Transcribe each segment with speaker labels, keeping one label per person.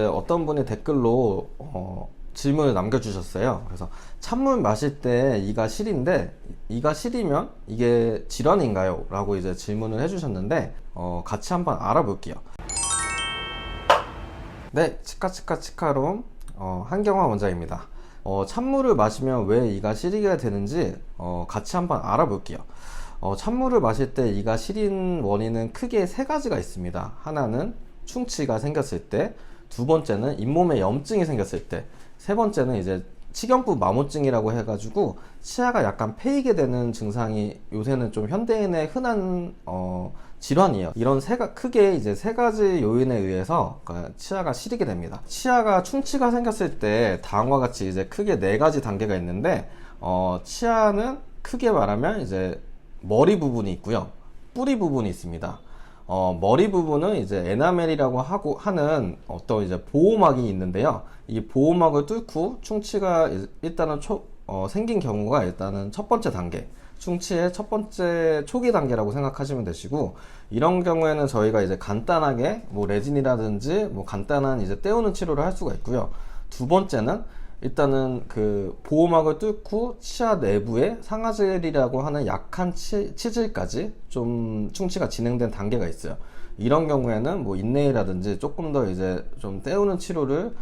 Speaker 1: 어떤 분이 댓글로 질문을 남겨주셨어요. 그래서 찬물 마실 때 이가 시린데 이가 시리면 이게 질환인가요? 라고 이제 질문을 해주셨는데 같이 한번 알아볼게요. 네, 치카치카치카롬 한경화 원장입니다. 찬물을 마시면 왜 이가 시리게 되는지 같이 한번 알아볼게요. 찬물을 마실 때 이가 시린 원인은 크게 세 가지가 있습니다. 하나는 충치가 생겼을 때, 두 번째는 잇몸에 염증이 생겼을 때, 세 번째는 이제 치경부 마모증이라고 해가지고 치아가 약간 패이게 되는 증상이 요새는 좀 현대인의 흔한 질환이에요. 이런 크게 이제 세 가지 요인에 의해서 치아가 시리게 됩니다. 치아가 충치가 생겼을 때 다음과 같이 이제 크게 네 가지 단계가 있는데 치아는 크게 말하면 이제 머리 부분이 있고요, 뿌리 부분이 있습니다. 머리 부분은 이제 에나멜이라고 하는 어떤 이제 보호막이 있는데요. 이 보호막을 뚫고 충치가 일단은 생긴 경우가 일단은 첫 번째 단계, 충치의 첫 번째 초기 단계라고 생각하시면 되시고, 이런 경우에는 저희가 이제 간단하게 뭐 레진이라든지 뭐 간단한 이제 떼우는 치료를 할 수가 있고요. 두 번째는 일단은 그 보호막을 뚫고 치아 내부에 상아젤이라고 하는 약한 치질까지 좀 충치가 진행된 단계가 있어요. 이런 경우에는 뭐 인레이라든지 조금 더 이제 좀 떼우는 치료를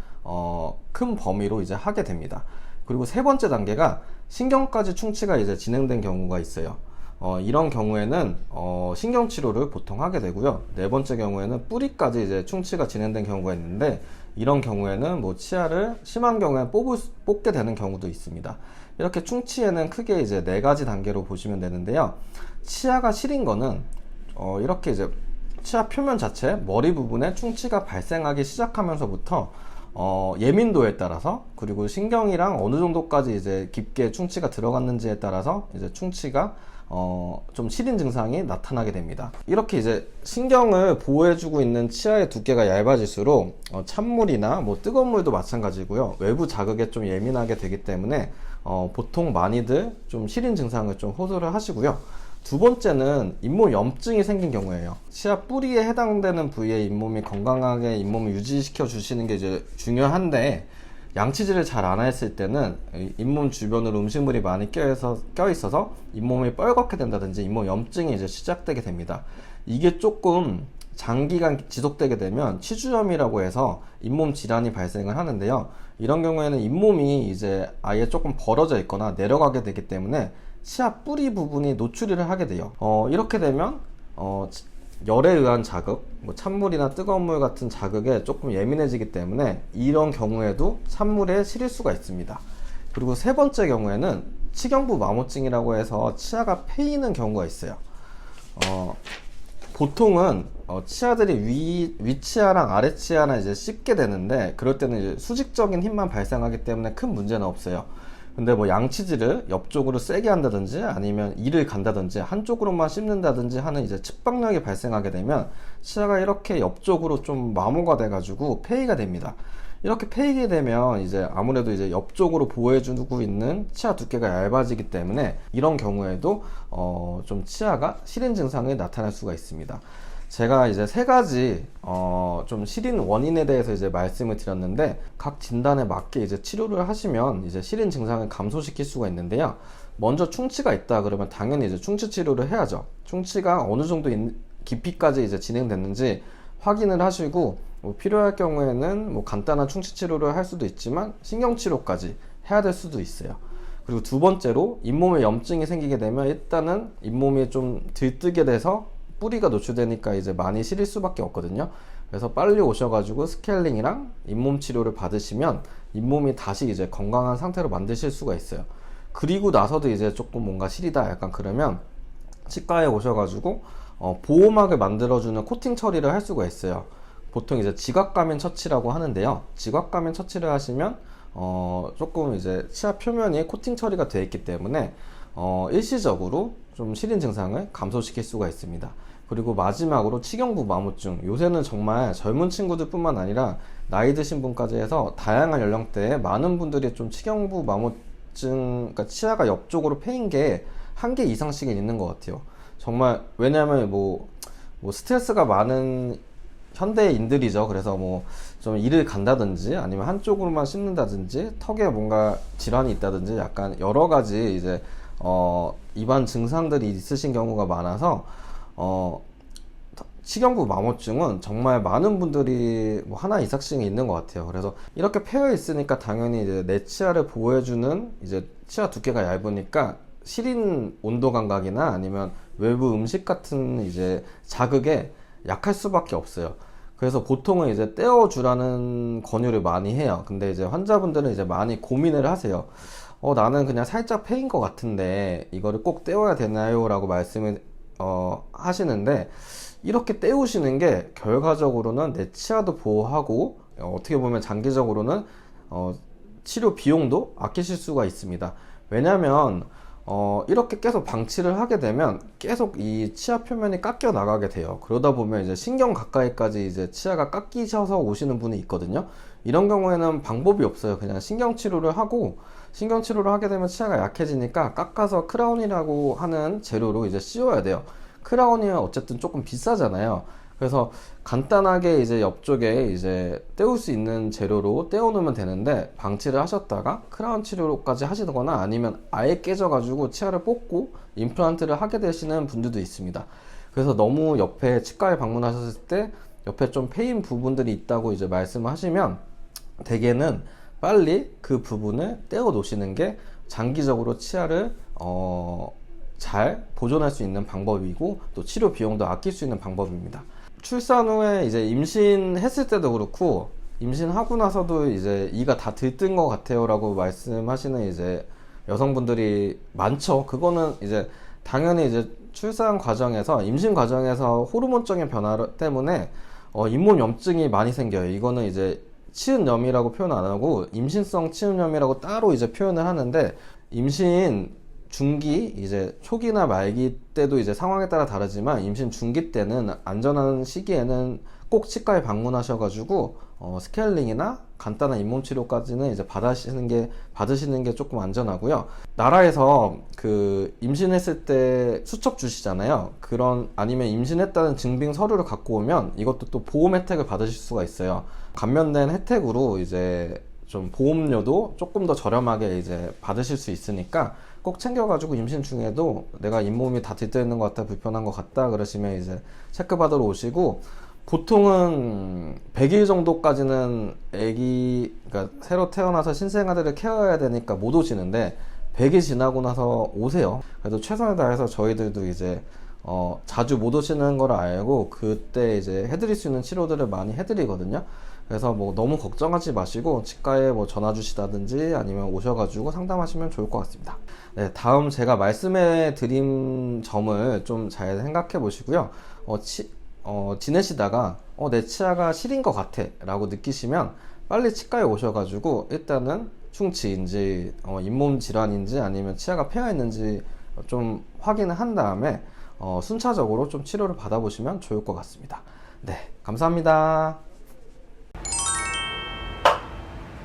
Speaker 1: 큰 범위로 이제 하게 됩니다. 그리고 세 번째 단계가 신경까지 충치가 이제 진행된 경우가 있어요. 이런 경우에는 신경치료를 보통 하게 되고요. 네 번째 경우에는 뿌리까지 이제 충치가 진행된 경우가 있는데, 이런 경우에는 뭐 치아를 심한 경우에 뽑게 되는 경우도 있습니다. 이렇게 충치에는 크게 이제 네 가지 단계로 보시면 되는데요. 치아가 시린 거는 이렇게 이제 치아 표면 자체 머리 부분에 충치가 발생하기 시작하면서부터 예민도에 따라서, 그리고 신경이랑 어느 정도까지 이제 깊게 충치가 들어갔는지에 따라서 이제 충치가 좀 시린 증상이 나타나게 됩니다. 이렇게 이제 신경을 보호해주고 있는 치아의 두께가 얇아질수록 찬물이나 뭐 뜨거운 물도 마찬가지고요, 외부 자극에 좀 예민하게 되기 때문에 보통 많이들 좀 시린 증상을 좀 호소를 하시고요. 두 번째는 잇몸 염증이 생긴 경우예요. 치아 뿌리에 해당되는 부위의 잇몸이 건강하게 잇몸을 유지시켜 주시는 게 이제 중요한데, 양치질을 잘 안 했을 때는 잇몸 주변으로 음식물이 많이 껴 있어서 잇몸이 뻘겋게 된다든지 잇몸 염증이 이제 시작되게 됩니다. 이게 조금 장기간 지속되게 되면 치주염이라고 해서 잇몸 질환이 발생을 하는데요. 이런 경우에는 잇몸이 이제 아예 조금 벌어져 있거나 내려가게 되기 때문에 치아 뿌리 부분이 노출을 하게 돼요. 이렇게 되면 열에 의한 자극, 뭐 찬물이나 뜨거운 물 같은 자극에 조금 예민해지기 때문에 이런 경우에도 찬물에 시릴 수가 있습니다. 그리고 세 번째 경우에는 치경부 마모증이라고 해서 치아가 패이는 경우가 있어요. 보통은 치아들이 위치아랑 아래치아나 이제 씹게 되는데, 그럴 때는 이제 수직적인 힘만 발생하기 때문에 큰 문제는 없어요. 근데 뭐 양치질을 옆쪽으로 세게 한다든지 아니면 이를 간다든지 한쪽으로만 씹는다든지 하는 이제 측박력이 발생하게 되면 치아가 이렇게 옆쪽으로 좀 마모가 돼가지고 폐이가 됩니다. 이렇게 패이게 되면 이제 아무래도 이제 옆쪽으로 보호해주고 있는 치아 두께가 얇아지기 때문에 이런 경우에도 좀 치아가 시린 증상이 나타날 수가 있습니다. 제가 이제 세 가지 좀 시린 원인에 대해서 이제 말씀을 드렸는데, 각 진단에 맞게 이제 치료를 하시면 이제 시린 증상을 감소시킬 수가 있는데요. 먼저 충치가 있다 그러면 당연히 이제 충치 치료를 해야죠. 충치가 어느 정도 깊이까지 이제 진행됐는지 확인을 하시고, 뭐 필요할 경우에는 뭐 간단한 충치 치료를 할 수도 있지만 신경 치료까지 해야 될 수도 있어요. 그리고 두 번째로 잇몸에 염증이 생기게 되면 일단은 잇몸이 좀 들뜨게 돼서 뿌리가 노출되니까 이제 많이 시릴 수밖에 없거든요. 그래서 빨리 오셔가지고 스케일링이랑 잇몸 치료를 받으시면 잇몸이 다시 이제 건강한 상태로 만드실 수가 있어요. 그리고 나서도 이제 조금 뭔가 시리다 약간 그러면 치과에 오셔가지고 보호막을 만들어주는 코팅 처리를 할 수가 있어요. 보통 이제 지각감인 처치라고 하는데요. 지각감인 처치를 하시면 조금 이제 치아 표면이 코팅 처리가 되어 있기 때문에 일시적으로 좀 시린 증상을 감소시킬 수가 있습니다. 그리고 마지막으로 치경부 마모증. 요새는 정말 젊은 친구들 뿐만 아니라 나이 드신 분까지 해서 다양한 연령대에 많은 분들이 좀 치경부 마모증, 그러니까 치아가 옆쪽으로 패인 게 한 개 이상씩은 있는 것 같아요. 정말 왜냐하면 뭐 스트레스가 많은 현대인들이죠. 그래서 뭐 좀 이를 간다든지 아니면 한쪽으로만 씹는다든지 턱에 뭔가 질환이 있다든지 약간 여러 가지 이제 입안 증상들이 있으신 경우가 많아서 식ion부 마모증은 정말 많은 분들이 뭐 하나 이상씩은 있는 것 같아요. 그래서 이렇게 패여 있으니까 당연히 이제 내 치아를 보호해주는 이제 치아 두께가 얇으니까 시린 온도 감각이나 아니면 외부 음식 같은 이제 자극에 약할 수밖에 없어요. 그래서 보통은 이제 떼어주라는 권유를 많이 해요. 근데 이제 환자분들은 이제 많이 고민을 하세요. 나는 그냥 살짝 패인 것 같은데 이거를 꼭 떼어야 되나요? 라고 말씀을 하시는데, 이렇게 떼우시는 게 결과적으로는 내 치아도 보호하고 어떻게 보면 장기적으로는 치료 비용도 아끼실 수가 있습니다. 왜냐면 이렇게 계속 방치를 하게 되면 계속 이 치아 표면이 깎여 나가게 돼요. 그러다 보면 이제 신경 가까이까지 이제 치아가 깎이셔서 오시는 분이 있거든요. 이런 경우에는 방법이 없어요. 그냥 신경 치료를 하게 되면 치아가 약해지니까 깎아서 크라운이라고 하는 재료로 이제 씌워야 돼요. 크라운이 어쨌든 조금 비싸잖아요. 그래서 간단하게 이제 옆쪽에 이제 떼울 수 있는 재료로 떼어 놓으면 되는데, 방치를 하셨다가 크라운 치료까지 하시거나 아니면 아예 깨져가지고 치아를 뽑고 임플란트를 하게 되시는 분들도 있습니다. 그래서 너무 옆에 치과에 방문하셨을 때 옆에 좀 패인 부분들이 있다고 이제 말씀하시면 대개는 빨리 그 부분을 떼어 놓으시는 게 장기적으로 치아를 잘 보존할 수 있는 방법이고 또 치료 비용도 아낄 수 있는 방법입니다. 출산 후에 이제 임신했을 때도 그렇고 임신하고 나서도 이제 이가 다 들뜬 것 같아요 라고 말씀하시는 이제 여성분들이 많죠. 그거는 이제 당연히 이제 출산 과정에서, 임신 과정에서 호르몬적인 변화 때문에 잇몸 염증이 많이 생겨요. 이거는 이제 치은염이라고 표현 안 하고 임신성 치은염이라고 따로 이제 표현을 하는데, 임신 중기, 이제 초기나 말기 때도 이제 상황에 따라 다르지만 임신 중기 때는 안전한 시기에는 꼭 치과에 방문하셔가지고 스케일링이나 간단한 잇몸 치료까지는 이제 받으시는 게 조금 안전하고요. 나라에서 그 임신했을 때 수첩 주시잖아요. 아니면 임신했다는 증빙 서류를 갖고 오면 이것도 또 보험 혜택을 받으실 수가 있어요. 감면된 혜택으로 이제 좀 보험료도 조금 더 저렴하게 이제 받으실 수 있으니까 꼭 챙겨가지고 임신 중에도 내가 잇몸이 다 들떠 있는 것 같다, 불편한 것 같다 그러시면 이제 체크 받으러 오시고, 보통은 100일 정도까지는 그러니까 새로 태어나서 신생아들을 케어해야 되니까 못 오시는데 100일 지나고 나서 오세요. 그래도 최선을 다해서 저희들도 이제 자주 못 오시는 걸 알고 그때 이제 해드릴 수 있는 치료들을 많이 해드리거든요. 그래서 뭐 너무 걱정하지 마시고 치과에 뭐 전화 주시다든지 아니면 오셔가지고 상담하시면 좋을 것 같습니다. 네, 다음 제가 말씀해 드린 점을 좀 잘 생각해 보시고요. 지내시다가 내 치아가 시린 것 같아 라고 느끼시면 빨리 치과에 오셔가지고 일단은 충치인지 잇몸 질환인지 아니면 치아가 패여 있는지 좀 확인을 한 다음에 순차적으로 좀 치료를 받아보시면 좋을 것 같습니다. 네, 감사합니다.